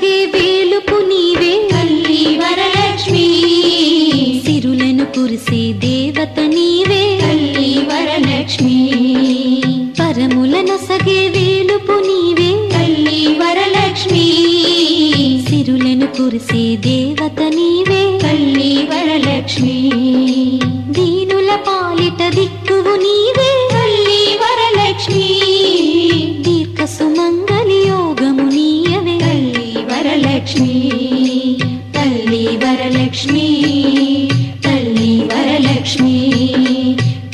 నొసగే వేలుపు నీవే తల్లి వరలక్ష్మి, సిరులను కురిసే దేవత నీవే తల్లి వరలక్ష్మి, పరముల నొసగే వేలుపు నీవే తల్లి వరలక్ష్మి, సిరులను కురిసే దేవత నీవే తల్లి వరలక్ష్మి, దీనుల పాలిట దిక్కువు నీవే తల్లి వరలక్ష్మి, దీర్ఘ సుమంగళి యోగము నీయవే తల్లి వరలక్ష్మి, తల్లి వరలక్ష్మి, తల్లి వరలక్ష్మి,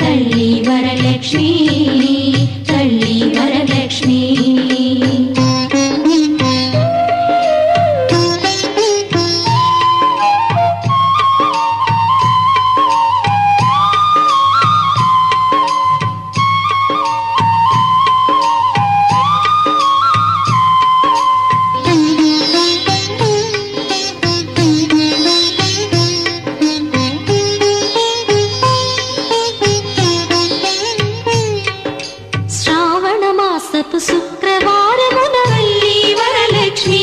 తల్లి వరలక్ష్మి, తల్లి వరలక్ష్మి. శ్రావణమాసపు శుక్రవారమున తల్లి వరలక్ష్మి,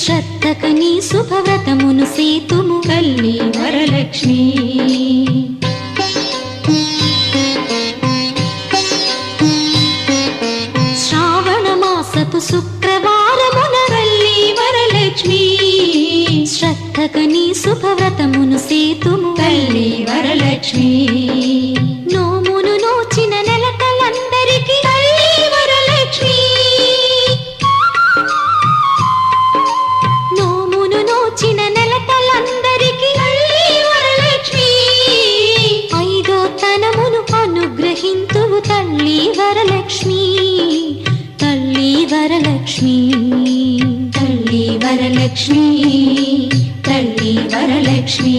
శ్రద్ధకని శుభవ్రతమును సేతుము తల్లి వరలక్ష్మి, శ్రావణమాసపు శుక్రవారమున తల్లి వరలక్ష్మి, శ్రద్ధకని శుభవ్రతమును సేతుము తల్లి వరలక్ష్మి, నోమును నోచిన నెలకలందరికీ తల్లి వరలక్ష్మి, నోమును నోచిన నెలకలందరికీ తల్లి వరలక్ష్మి, ఐదో తనమును అనుగ్రహింతువు తల్లి వరలక్ష్మి, తల్లి వరలక్ష్మి, తల్లి వరలక్ష్మి, తల్లి వరలక్ష్మి.